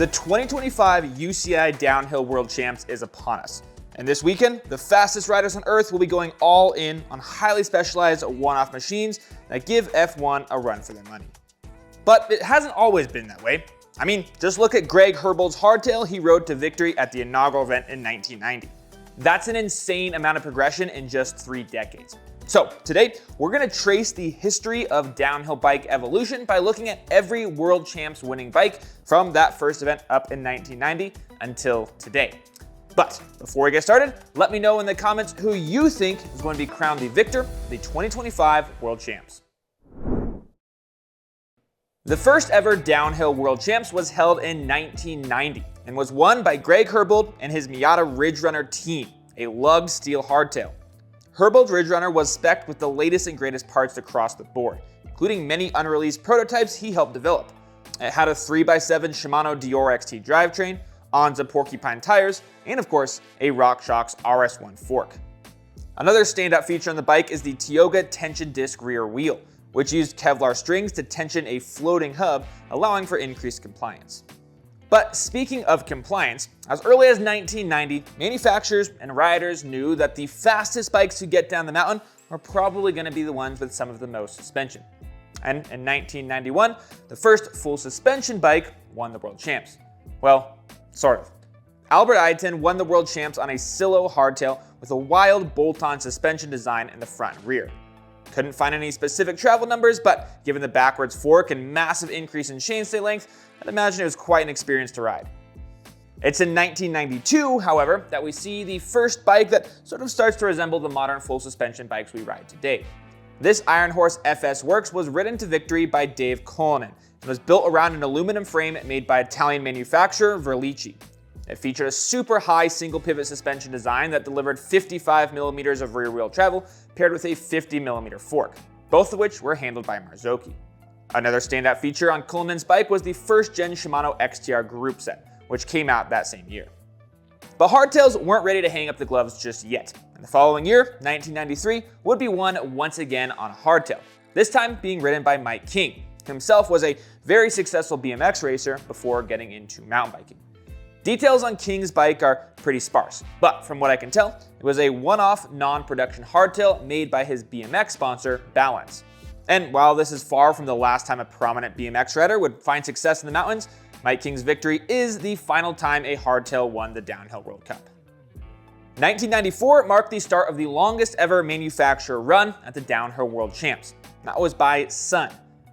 The 2025 UCI Downhill World Champs is upon us. And this weekend, the fastest riders on earth will be going all in on highly specialized one-off machines that give F1 a run for their money. But it hasn't always been that way. I mean, just look at Greg Herbold's hardtail he rode to victory at the inaugural event in 1990. That's an insane amount of progression in just 3 decades. So today, we're gonna trace the history of downhill bike evolution by looking at every World Champs winning bike from that first event up in 1990 until today. But before we get started, let me know in the comments who you think is going to be crowned the victor of the 2025 World Champs. The first ever Downhill World Champs was held in 1990 and was won by Greg Herbold and his Miata Ridge Runner team, a lugged steel hardtail. Herbold's Ridge Runner was spec'd with the latest and greatest parts across the board, including many unreleased prototypes he helped develop. It had a 3x7 Shimano Dior XT drivetrain, Onza Porcupine tires, and of course, a RockShox RS1 fork. Another standout feature on the bike is the Tioga tension disc rear wheel, which used Kevlar strings to tension a floating hub, allowing for increased compliance. But speaking of compliance, as early as 1990, manufacturers and riders knew that the fastest bikes to get down the mountain were probably going to be the ones with some of the most suspension. And in 1991, the first full suspension bike won the World Champs. Well, sort of. Albert Ayton won the World Champs on a Silo hardtail with a wild bolt-on suspension design in the front and rear. Couldn't find any specific travel numbers, but given the backwards fork and massive increase in chainstay length, I'd imagine it was quite an experience to ride. It's in 1992, however, that we see the first bike that sort of starts to resemble the modern full suspension bikes we ride today. This Iron Horse FS Works was ridden to victory by Dave Cullinan and was built around an aluminum frame made by Italian manufacturer Verlici. It featured a super high single pivot suspension design that delivered 55 millimeters of rear wheel travel paired with a 50 millimeter fork, both of which were handled by Marzocchi. Another standout feature on Cullinan's bike was the first gen Shimano XTR group set, which came out that same year. But hardtails weren't ready to hang up the gloves just yet, and the following year, 1993, would be won once again on a hardtail, this time being ridden by Mike King, who himself was a very successful BMX racer before getting into mountain biking. Details on King's bike are pretty sparse, but from what I can tell, it was a one-off non-production hardtail made by his BMX sponsor, Balance. And while this is far from the last time a prominent BMX rider would find success in the mountains, Mike King's victory is the final time a hardtail won the Downhill World Cup. 1994 marked the start of the longest ever manufacturer run at the Downhill World Champs. That was by Sun.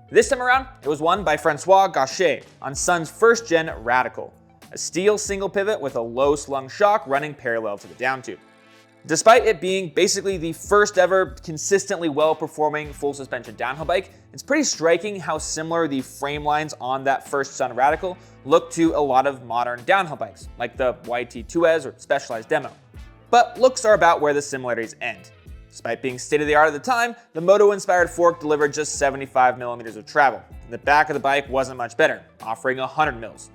This time around, it was won by Francois Gaucher on Sun's first-gen Radical, a steel single pivot with a low slung shock running parallel to the down tube. Despite it being basically the first ever consistently well-performing full suspension downhill bike, it's pretty striking how similar the frame lines on that first Sun Radical look to a lot of modern downhill bikes, like the YT2S or Specialized Demo. But looks are about where the similarities end. Despite being state-of-the-art at the time, the Moto-inspired fork delivered just 75 millimeters of travel, and the back of the bike wasn't much better, offering 100 mils.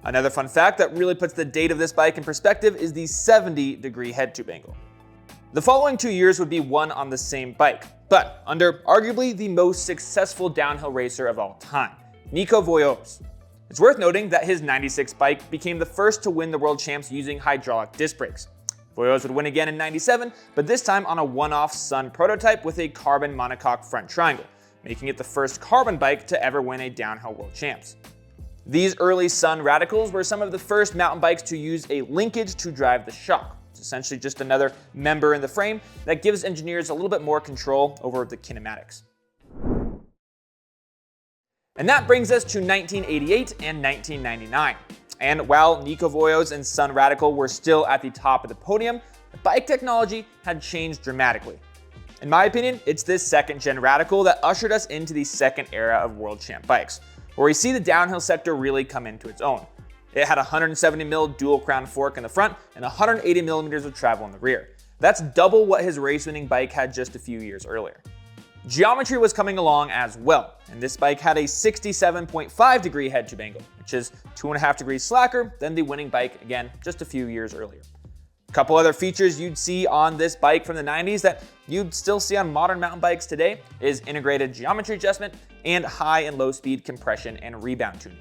Another fun fact that really puts the date of this bike in perspective is the 70-degree head tube angle. The following 2 years would be won on the same bike, but under arguably the most successful downhill racer of all time, Nico Voyos. It's worth noting that his 96 bike became the first to win the World Champs using hydraulic disc brakes. Voyos would win again in 97, but this time on a one-off Sun prototype with a carbon monocoque front triangle, making it the first carbon bike to ever win a Downhill World Champs. These early Sun Radicals were some of the first mountain bikes to use a linkage to drive the shock. It's essentially just another member in the frame that gives engineers a little bit more control over the kinematics. And that brings us to 1988 and 1999. And while Nico Voyos and Sun Radical were still at the top of the podium, the bike technology had changed dramatically. In my opinion, it's this second-gen Radical that ushered us into the second era of World Champ bikes, where we see the downhill sector really come into its own. It had a 170mm dual crown fork in the front and 180 millimeters of travel in the rear. That's double what his race-winning bike had just a few years earlier. Geometry was coming along as well, and this bike had a 67.5-degree head tube angle, which is 2.5 degrees slacker than the winning bike, again, just a few years earlier. A couple other features you'd see on this bike from the 90s that you'd still see on modern mountain bikes today is integrated geometry adjustment and high and low speed compression and rebound tuning.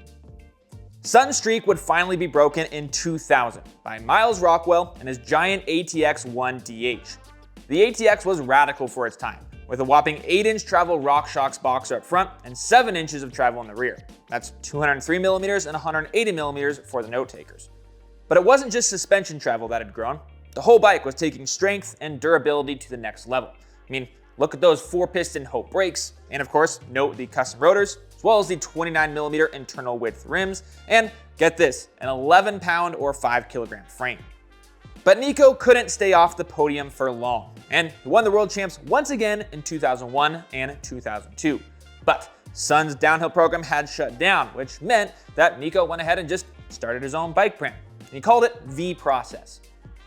Sun's streak would finally be broken in 2000 by Miles Rockwell and his giant ATX-1 DH. The ATX was radical for its time, with a whopping 8-inch travel RockShox boxer up front and 7 inches of travel in the rear. That's 203mm and 180mm for the note takers. But it wasn't just suspension travel that had grown. The whole bike was taking strength and durability to the next level. I mean, look at those 4-piston Hope brakes, and of course, note the custom rotors, as well as the 29mm internal width rims, and get this, an 11-pound or 5-kilogram frame. But Nico couldn't stay off the podium for long, and he won the World Champs once again in 2001 and 2002. But Sun's downhill program had shut down, which meant that Nico went ahead and just started his own bike brand, and he called it V-Process.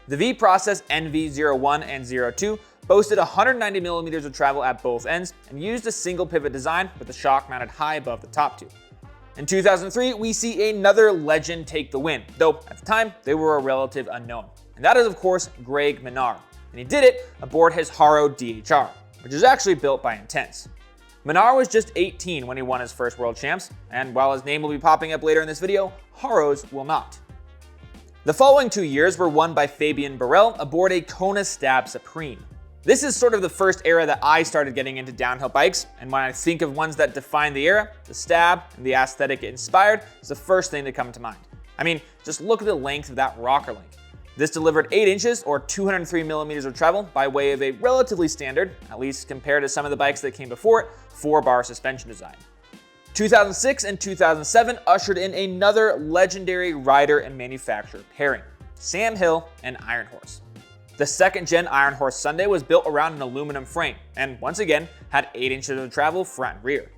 The V-Process NV01 and 02 boasted 190mm of travel at both ends and used a single pivot design with the shock mounted high above the top tube. In 2003, we see another legend take the win, though at the time they were a relative unknown. And that is of course Greg Minnaar, and he did it aboard his Haro DHR, which is actually built by Intense. Minnaar was just 18 when he won his first World Champs, and while his name will be popping up later in this video, Haro's will not. The following 2 years were won by Fabian Burrell aboard a Kona Stab Supreme. This is sort of the first era that I started getting into downhill bikes, and when I think of ones that define the era, the Stab and the aesthetic it inspired is the first thing to come to mind. I mean, just look at the length of that rocker link. This delivered 8 inches or 203mm of travel by way of a relatively standard, at least compared to some of the bikes that came before it, 4-bar suspension design. 2006 and 2007 ushered in another legendary rider and manufacturer pairing, Sam Hill and Iron Horse. The second-gen Iron Horse Sunday was built around an aluminum frame and once again had 8 inches of travel front and rear.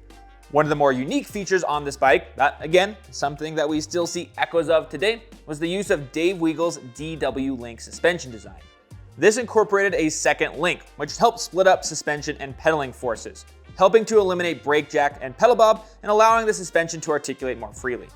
One of the more unique features on this bike, that again, something that we still see echoes of today, was the use of Dave Weagle's DW Link suspension design. This incorporated a second link, which helped split up suspension and pedaling forces, helping to eliminate brake jack and pedal bob and allowing the suspension to articulate more freely.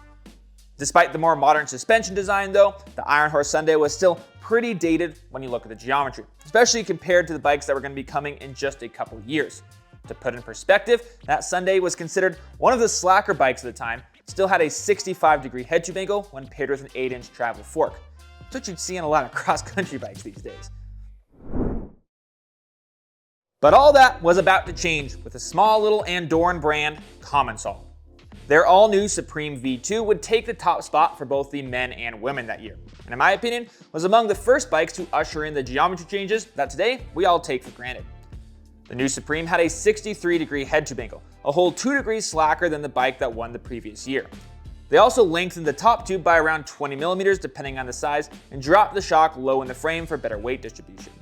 Despite the more modern suspension design though, the Iron Horse Sunday was still pretty dated when you look at the geometry, especially compared to the bikes that were going to be coming in just a couple years. To put in perspective, that Sunday was considered one of the slacker bikes at the time, still had a 65-degree head tube angle when paired with an 8-inch travel fork. That's what you'd see in a lot of cross-country bikes these days. But all that was about to change with a small little Andorran brand, Commensal. Their all-new Supreme V2 would take the top spot for both the men and women that year, and in my opinion, was among the first bikes to usher in the geometry changes that today we all take for granted. The new Supreme had a 63-degree head tube angle, a whole 2 degrees slacker than the bike that won the previous year. They also lengthened the top tube by around 20mm depending on the size and dropped the shock low in the frame for better weight distribution.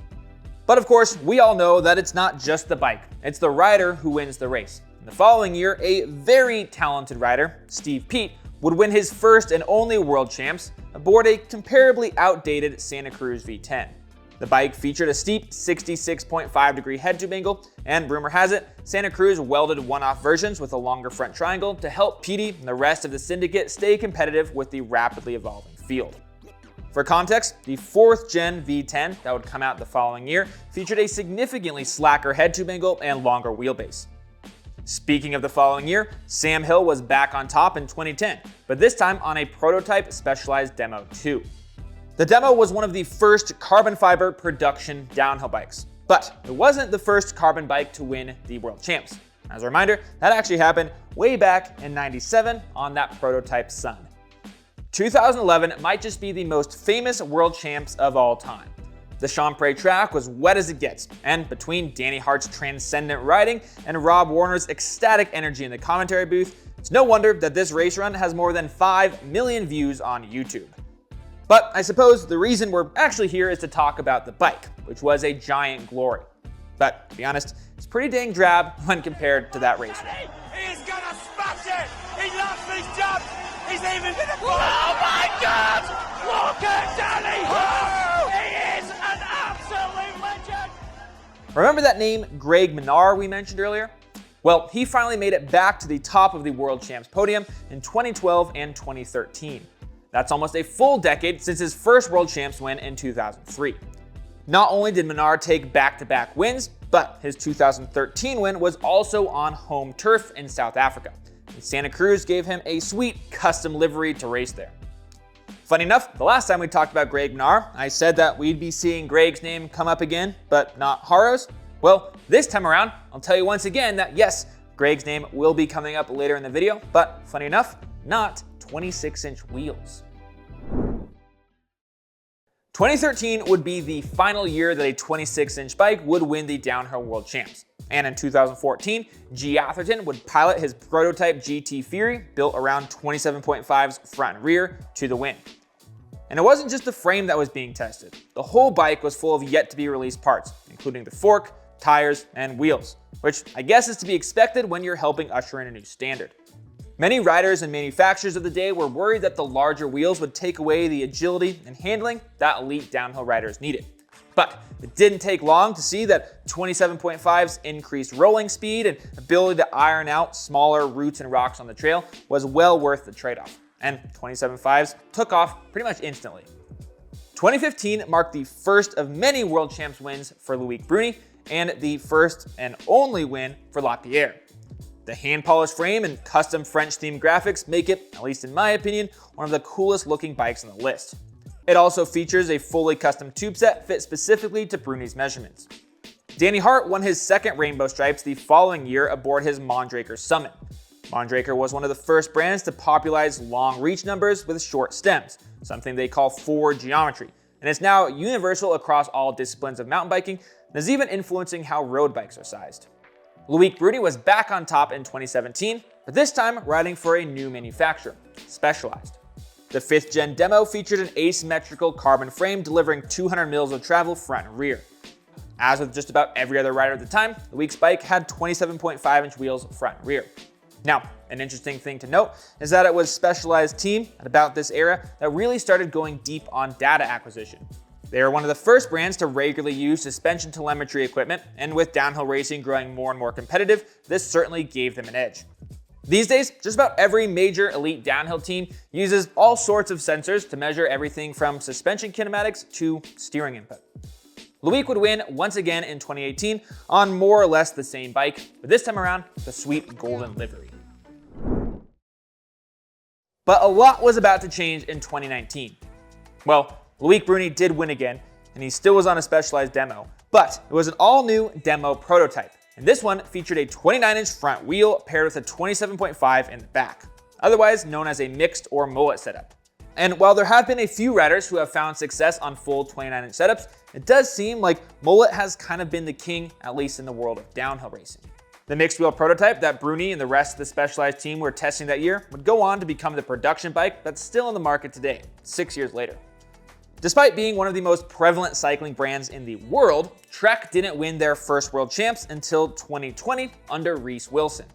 But of course, we all know that it's not just the bike, it's the rider who wins the race. In the following year, a very talented rider, Steve Peat, would win his first and only World Champs aboard a comparably outdated Santa Cruz V10. The bike featured a steep 66.5-degree head tube angle, and rumor has it, Santa Cruz welded one-off versions with a longer front triangle to help Petey and the rest of the syndicate stay competitive with the rapidly evolving field. For context, the 4th-gen V10 that would come out the following year featured a significantly slacker head tube angle and longer wheelbase. Speaking of the following year, Sam Hill was back on top in 2010, but this time on a prototype Specialized Demo 2. The Demo was one of the first carbon fiber production downhill bikes, but it wasn't the first carbon bike to win the World Champs. As a reminder, that actually happened way back in '97 on that prototype Sun. 2011 might just be the most famous World Champs of all time. The Champrey track was wet as it gets, and between Danny Hart's transcendent riding and Rob Warner's ecstatic energy in the commentary booth, it's no wonder that this race run has more than 5 million views on YouTube. But I suppose the reason we're actually here is to talk about the bike, which was a giant glory. But to be honest, it's pretty dang drab when compared to that race run. He's gonna smash it! He loves these jumps! He's even gonna fall! Oh my God! Look at Danny Hart! He is an absolute legend! Remember that name, Greg Minnaar, we mentioned earlier? Well, he finally made it back to the top of the World Champs podium in 2012 and 2013. That's almost a full decade since his first World Champs win in 2003. Not only did Minnaar take back-to-back wins, but his 2013 win was also on home turf in South Africa, and Santa Cruz gave him a sweet custom livery to race there. Funny enough, the last time we talked about Greg Minnaar, I said that we'd be seeing Greg's name come up again, but not Haro's. Well, this time around, I'll tell you once again that yes, Greg's name will be coming up later in the video, but funny enough, not 26-inch wheels. 2013 would be the final year that a 26-inch bike would win the Downhill World Champs. And in 2014, G. Atherton would pilot his prototype GT Fury, built around 27.5's front and rear, to the win. And it wasn't just the frame that was being tested. The whole bike was full of yet-to-be-released parts, including the fork, tires, and wheels, which I guess is to be expected when you're helping usher in a new standard. Many riders and manufacturers of the day were worried that the larger wheels would take away the agility and handling that elite downhill riders needed. But it didn't take long to see that 27.5's increased rolling speed and ability to iron out smaller roots and rocks on the trail was well worth the trade-off, and 27.5's took off pretty much instantly. 2015 marked the first of many World Champs wins for Loic Bruni, and the first and only win for Lapierre. The hand-polished frame and custom French-themed graphics make it, at least in my opinion, one of the coolest looking bikes on the list. It also features a fully custom tube set fit specifically to Bruni's measurements. Danny Hart won his second Rainbow Stripes the following year aboard his Mondraker Summit. Mondraker was one of the first brands to popularize long reach numbers with short stems, something they call forward geometry, and is now universal across all disciplines of mountain biking and is even influencing how road bikes are sized. Loic Bruni was back on top in 2017, but this time riding for a new manufacturer, Specialized. The 5th gen demo featured an asymmetrical carbon frame delivering 200 mils of travel front and rear. As with just about every other rider at the time, Loic's bike had 27.5-inch wheels front and rear. Now, an interesting thing to note is that it was Specialized team at about this era that really started going deep on data acquisition. They were one of the first brands to regularly use suspension telemetry equipment, and with downhill racing growing more and more competitive, this certainly gave them an edge. These days, just about every major elite downhill team uses all sorts of sensors to measure everything from suspension kinematics to steering input. Loic would win once again in 2018 on more or less the same bike, but this time around, the sweet golden livery. But a lot was about to change in 2019. Well, Loic Bruni did win again, and he still was on a Specialized demo, but it was an all-new demo prototype. And this one featured a 29-inch front wheel paired with a 27.5 in the back, otherwise known as a mixed or mullet setup. And while there have been a few riders who have found success on full 29-inch setups, it does seem like mullet has kind of been the king, at least in the world of downhill racing. The mixed wheel prototype that Bruni and the rest of the Specialized team were testing that year would go on to become the production bike that's still in the market today, 6 years later. Despite being one of the most prevalent cycling brands in the world, Trek didn't win their first World Champs until 2020 under Reese Wilson.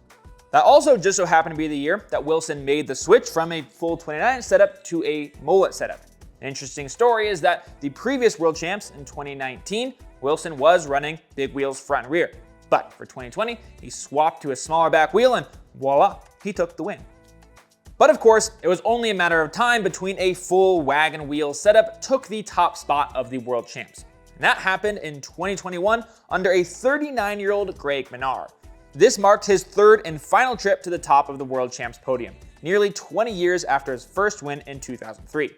That also just so happened to be the year that Wilson made the switch from a full 29-inch setup to a mullet setup. An interesting story is that the previous World Champs in 2019, Wilson was running big wheels front and rear. But for 2020, he swapped to a smaller back wheel and voila, he took the win. But of course, it was only a matter of time between a full wagon wheel setup took the top spot of the World Champs. And that happened in 2021 under a 39-year-old Greg Minnaar. This marked his third and final trip to the top of the World Champs podium, nearly 20 years after his first win in 2003.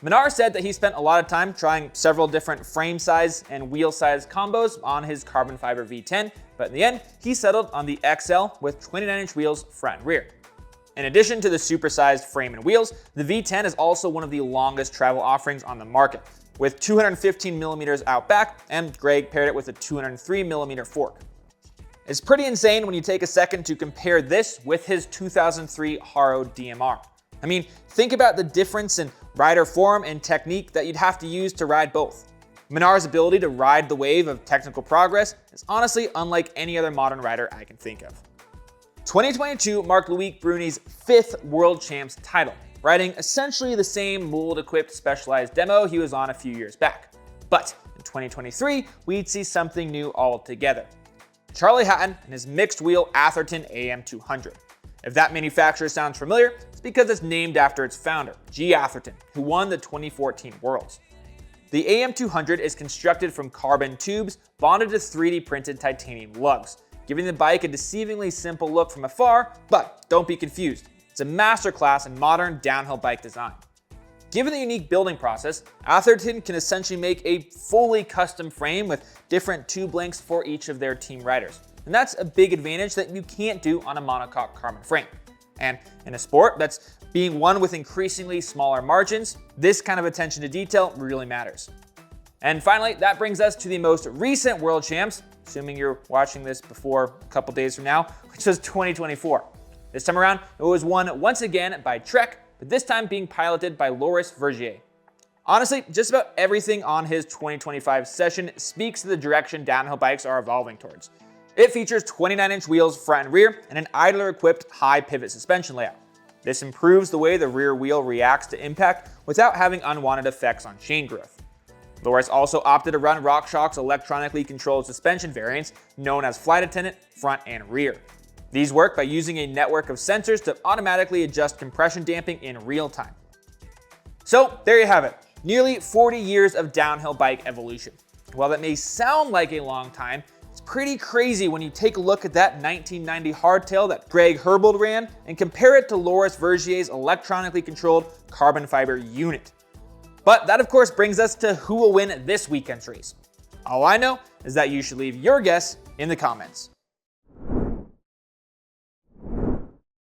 Minnaar said that he spent a lot of time trying several different frame size and wheel size combos on his carbon fiber V10, but in the end, he settled on the XL with 29-inch wheels front and rear. In addition to the supersized frame and wheels, the V10 is also one of the longest travel offerings on the market, with 215 millimeters out back, and Greg paired it with a 203 millimeter fork. It's pretty insane when you take a second to compare this with his 2003 Haro DMR. I mean, think about the difference in rider form and technique that you'd have to use to ride both. Minnaar's ability to ride the wave of technical progress is honestly unlike any other modern rider I can think of. 2022 marked Loic Bruni's 5th World Champs title, riding essentially the same mold-equipped Specialized demo he was on a few years back. But in 2023, we'd see something new altogether. Charlie Hatton and his mixed-wheel Atherton AM200. If that manufacturer sounds familiar, it's because it's named after its founder, G. Atherton, who won the 2014 Worlds. The AM200 is constructed from carbon tubes bonded to 3D printed titanium lugs, giving the bike a deceivingly simple look from afar, but don't be confused. It's a masterclass in modern downhill bike design. Given the unique building process, Atherton can essentially make a fully custom frame with different tube lengths for each of their team riders. And that's a big advantage that you can't do on a monocoque carbon frame. And in a sport that's being won with increasingly smaller margins, this kind of attention to detail really matters. And finally, that brings us to the most recent World Champs, assuming you're watching this before a couple days from now, which was 2024. This time around, it was won once again by Trek, but this time being piloted by Loris Vergier. Honestly, just about everything on his 2025 session speaks to the direction downhill bikes are evolving towards. It features 29-inch wheels front and rear and an idler-equipped high pivot suspension layout. This improves the way the rear wheel reacts to impact without having unwanted effects on chain growth. Loris also opted to run RockShox's electronically controlled suspension variants known as Flight Attendant front and rear. These work by using a network of sensors to automatically adjust compression damping in real time. So there you have it, nearly 40 years of downhill bike evolution. While that may sound like a long time, it's pretty crazy when you take a look at that 1990 hardtail that Greg Herbold ran and compare it to Loris Vergier's electronically controlled carbon fiber unit. But that of course brings us to who will win this weekend's race. All I know is that you should leave your guess in the comments.